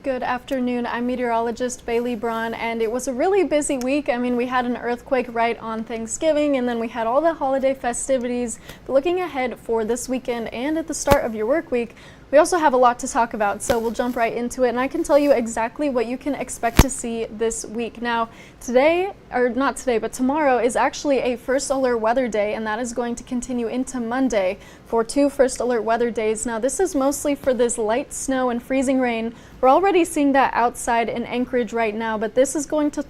Good afternoon. I'm meteorologist Bailey Braun, and it was a really busy week. I mean, we had an earthquake right on Thanksgiving, and then we had all the holiday festivities. But looking ahead for this weekend and at the start of your work week, we also have a lot to talk about, so we'll jump right into it, and I can tell you exactly what you can expect to see this week. Now, tomorrow is actually a first alert weather day, and that is going to continue into Monday for 2 first alert weather days. Now, this is mostly for this light snow and freezing rain. We're already seeing that outside in Anchorage right now, but this is going to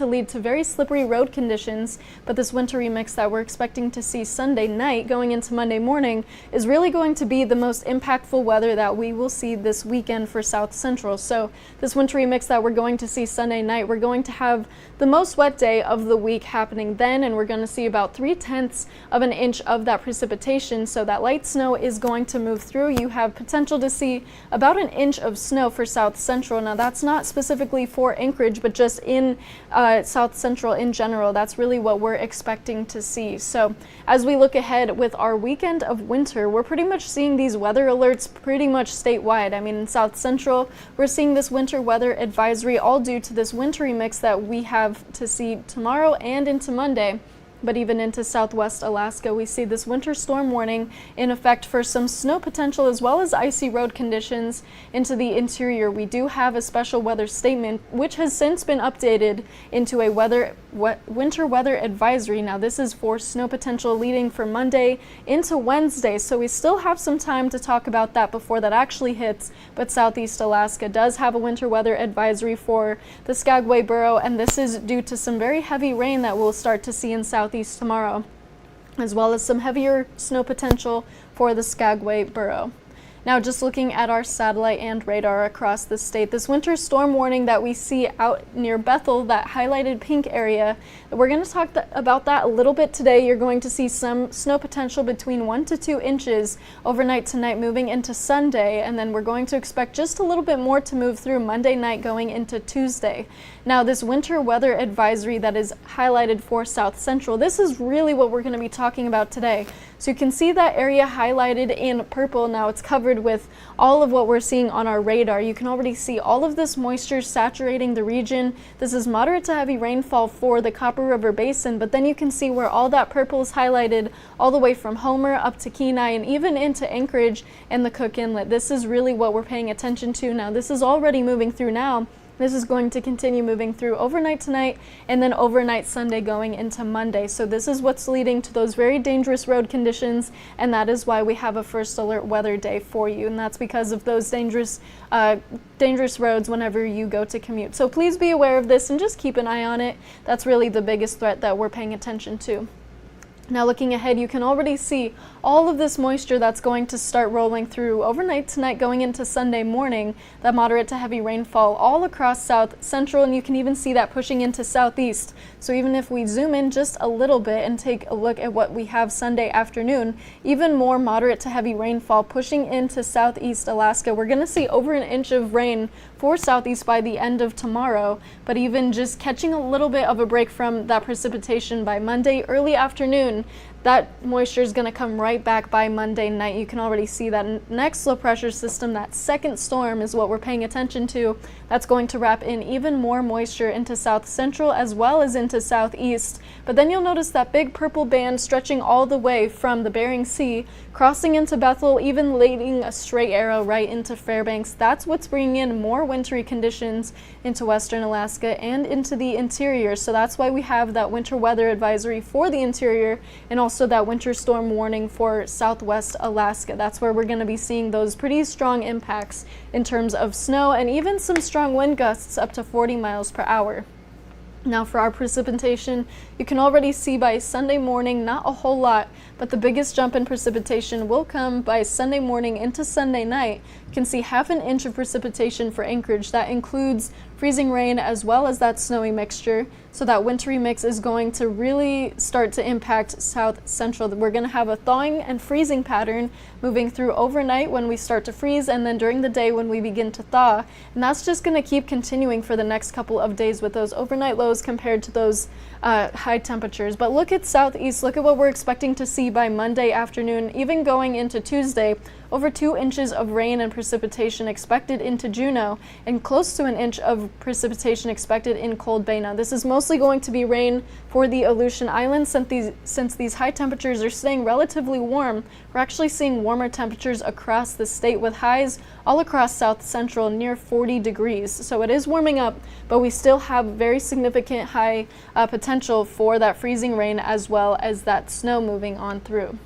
lead to very slippery road conditions. But this wintry mix that we're expecting to see Sunday night going into Monday morning is really going to be the most impactful weather that we will see this weekend for South Central. So this wintry mix that we're going to see Sunday night, we're going to have the most wet day of the week happening then, and we're going to see about 3/10 of an inch of that precipitation. So that light snow is going to move through. You have potential to see about an inch of snow for South Central. Now, that's not specifically for Anchorage, but just in South Central in general. That's really what we're expecting to see. So as we look ahead with our weekend of winter, we're pretty much seeing these weather alerts pretty much statewide. I mean, in South Central, we're seeing this winter weather advisory all due to this wintry mix that we have to see tomorrow and into Monday. But even into southwest Alaska, we see this winter storm warning in effect for some snow potential as well as icy road conditions into the interior. We do have a special weather statement, which has since been updated into a winter weather advisory. Now, this is for snow potential leading from Monday into Wednesday, so we still have some time to talk about that before that actually hits. But southeast Alaska does have a winter weather advisory for the Skagway Borough, and this is due to some very heavy rain that we'll start to see in southeast tomorrow, as well as some heavier snow potential for the Skagway Borough. Now, just looking at our satellite and radar across the state, this winter storm warning that we see out near Bethel, that highlighted pink area, we're going to talk about that a little bit today. You're going to see some snow potential between 1 to 2 inches overnight tonight moving into Sunday, and then we're going to expect just a little bit more to move through Monday night going into Tuesday. Now, this winter weather advisory that is highlighted for South Central, this is really what we're going to be talking about today. So you can see that area highlighted in purple. Now it's covered with all of what we're seeing on our radar. You can already see all of this moisture saturating the region. This is moderate to heavy rainfall for the Copper River Basin, but then you can see where all that purple is highlighted all the way from Homer up to Kenai and even into Anchorage and the Cook Inlet. This is really what we're paying attention to now. This is already moving through now. This is going to continue moving through overnight tonight and then overnight Sunday going into Monday. So this is what's leading to those very dangerous road conditions, and that is why we have a first alert weather day for you. And that's because of those dangerous roads whenever you go to commute. So please be aware of this and just keep an eye on it. That's really the biggest threat that we're paying attention to. Now, looking ahead, you can already see all of this moisture that's going to start rolling through overnight tonight going into Sunday morning, that moderate to heavy rainfall all across South Central, and you can even see that pushing into southeast. So even if we zoom in just a little bit and take a look at what we have Sunday afternoon, even more moderate to heavy rainfall pushing into southeast Alaska. We're going to see over an inch of rain for southeast by the end of tomorrow, but even just catching a little bit of a break from that precipitation by Monday early afternoon. That moisture is going to come right back by Monday night. You can already see that next low pressure system, that second storm, is what we're paying attention to. That's going to wrap in even more moisture into South Central as well as into southeast. But then you'll notice that big purple band stretching all the way from the Bering Sea, crossing into Bethel, even leading a straight arrow right into Fairbanks. That's what's bringing in more wintry conditions into western Alaska and into the interior. So that's why we have that winter weather advisory for the interior and also that winter storm warning for southwest Alaska. That's where we're going to be seeing those pretty strong impacts in terms of snow and even some strong wind gusts up to 40 miles per hour. Now, for our precipitation, you can already see by Sunday morning, not a whole lot, but the biggest jump in precipitation will come by Sunday morning into Sunday night. You can see 1/2 inch of precipitation for Anchorage. That includes freezing rain as well as that snowy mixture. So that wintry mix is going to really start to impact South Central. We're going to have a thawing and freezing pattern moving through overnight when we start to freeze, and then during the day when we begin to thaw. And that's just going to keep continuing for the next couple of days with those overnight lows compared to those high temperatures. But look at southeast. Look at what we're expecting to see by Monday afternoon, even going into Tuesday. over 2 inches of rain and precipitation expected into Juneau, and close to an inch of precipitation expected in Cold Bay. Now, this is mostly going to be rain for the Aleutian Islands. Since these high temperatures are staying relatively warm, we're actually seeing warmer temperatures across the state with highs all across south central near 40 degrees. So it is warming up, but we still have very significant high potential for that freezing rain as well as that snow moving on through.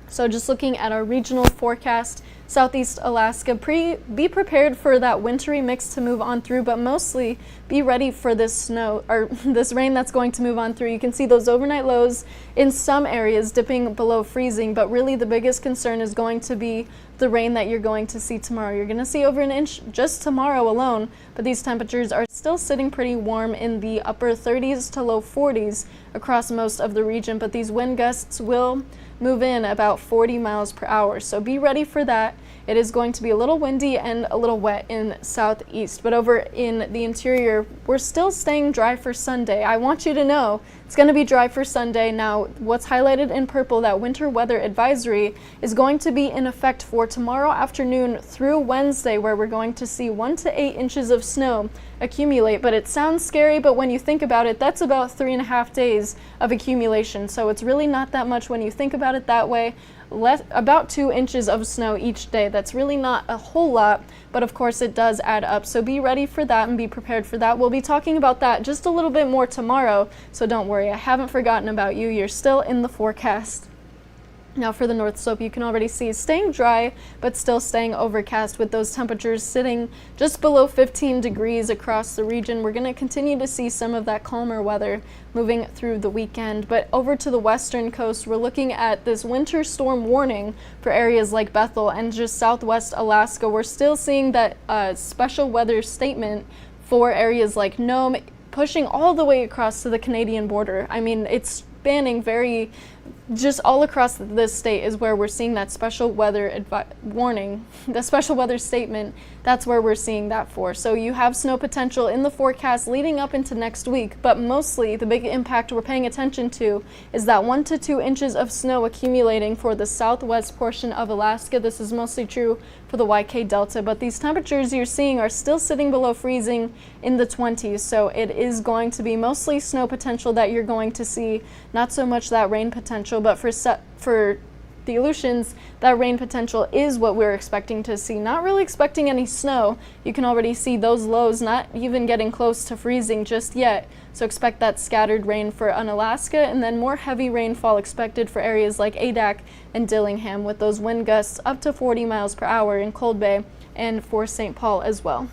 So just looking at our regional forecast, Southeast Alaska, be prepared for that wintry mix to move on through, but mostly be ready for this snow or this rain that's going to move on through. You can see those overnight lows in some areas dipping below freezing, but really the biggest concern is going to be the rain that you're going to see tomorrow. You're going to see over an inch just tomorrow alone, but these temperatures are still sitting pretty warm in the upper 30s to low 40s across most of the region, but these wind gusts will move in about 40 miles per hour. So be ready for that. It is going to be a little windy and a little wet in southeast, but over in the interior, we're still staying dry for Sunday. I want you to know it's going to be dry for Sunday. Now, what's highlighted in purple, that winter weather advisory, is going to be in effect for tomorrow afternoon through Wednesday, where we're going to see 1 to 8 inches of snow accumulate. But it sounds scary, but when you think about it, that's about 3.5 days of accumulation. So it's really not that much when you think about it that way. About 2 inches of snow each day. That's really not a whole lot, but of course it does add up. So be ready for that and be prepared for that. We'll be talking about that just a little bit more tomorrow, so don't worry, I haven't forgotten about you. You're still in the forecast. Now for the North Slope, you can already see staying dry, but still staying overcast with those temperatures sitting just below 15 degrees across the region. We're going to continue to see some of that calmer weather moving through the weekend. But over to the western coast, we're looking at this winter storm warning for areas like Bethel and just southwest Alaska. We're still seeing that special weather statement for areas like Nome, pushing all the way across to the Canadian border. I mean, it's spanning just all across this state is where we're seeing that special weather warning, the special weather statement. That's where we're seeing that for. So you have snow potential in the forecast leading up into next week, but mostly the big impact we're paying attention to is that 1 to 2 inches of snow accumulating for the southwest portion of Alaska. This is mostly true for the YK Delta, but these temperatures you're seeing are still sitting below freezing in the 20s, so it is going to be mostly snow potential that you're going to see, not so much that rain potential, but for the Aleutians, that rain potential is what we're expecting to see. Not really expecting any snow. You can already see those lows not even getting close to freezing just yet. So expect that scattered rain for Unalaska, and then more heavy rainfall expected for areas like Adak and Dillingham, with those wind gusts up to 40 miles per hour in Cold Bay and for St. Paul as well.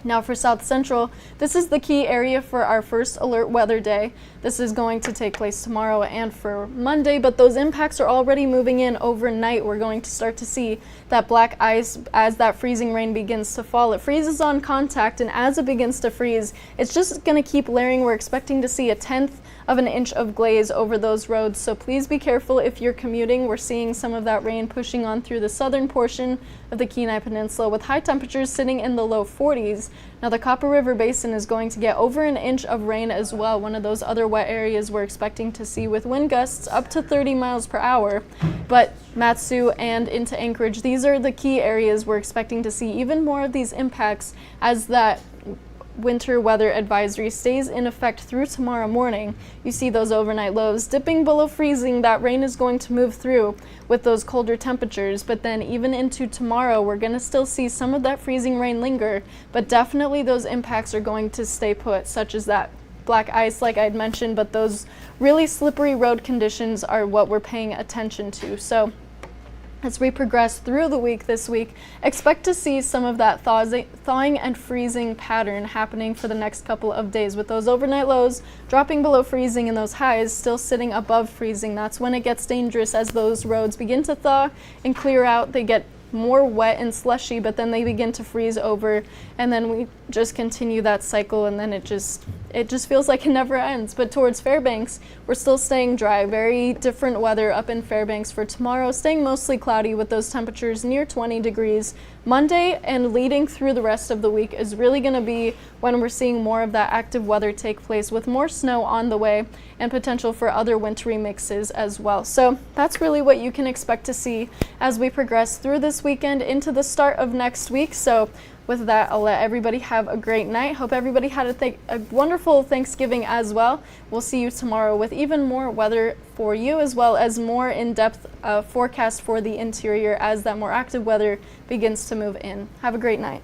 Now for South Central, this is the key area for our first alert weather day. This is going to take place tomorrow and for Monday, but those impacts are already moving in overnight. We're going to start to see that black ice as that freezing rain begins to fall. It freezes on contact, and as it begins to freeze, it's just going to keep layering. We're expecting to see 1/10 of an inch of glaze over those roads, so please be careful if you're commuting. We're seeing some of that rain pushing on through the southern portion of the Kenai Peninsula with high temperatures sitting in the low 40s. Now the Copper River Basin is going to get over an inch of rain as well, one of those other wet areas we're expecting to see with wind gusts up to 30 miles per hour. But Matsu and into Anchorage, these are the key areas we're expecting to see even more of these impacts as that winter weather advisory stays in effect through tomorrow morning. You see those overnight lows dipping below freezing. That rain is going to move through with those colder temperatures, but then even into tomorrow we're going to still see some of that freezing rain linger, but definitely those impacts are going to stay put, such as that black ice like I'd mentioned, but those really slippery road conditions are what we're paying attention to. So as we progress through the week this week, expect to see some of that thawing and freezing pattern happening for the next couple of days, with those overnight lows dropping below freezing and those highs still sitting above freezing. That's when it gets dangerous as those roads begin to thaw and clear out. They get more wet and slushy, but then they begin to freeze over, and then we just continue that cycle, and then it just feels like it never ends. But towards Fairbanks, we're still staying dry. Very different weather up in Fairbanks for tomorrow, staying mostly cloudy with those temperatures near 20 degrees. Monday and leading through the rest of the week is really going to be when we're seeing more of that active weather take place, with more snow on the way and potential for other wintry mixes as well. So that's really what you can expect to see as we progress through this weekend into the start of next week. So with that, I'll let everybody have a great night. Hope everybody had a wonderful Thanksgiving as well. We'll see you tomorrow with even more weather for you, as well as more in-depth forecast for the interior as that more active weather begins to move in. Have a great night.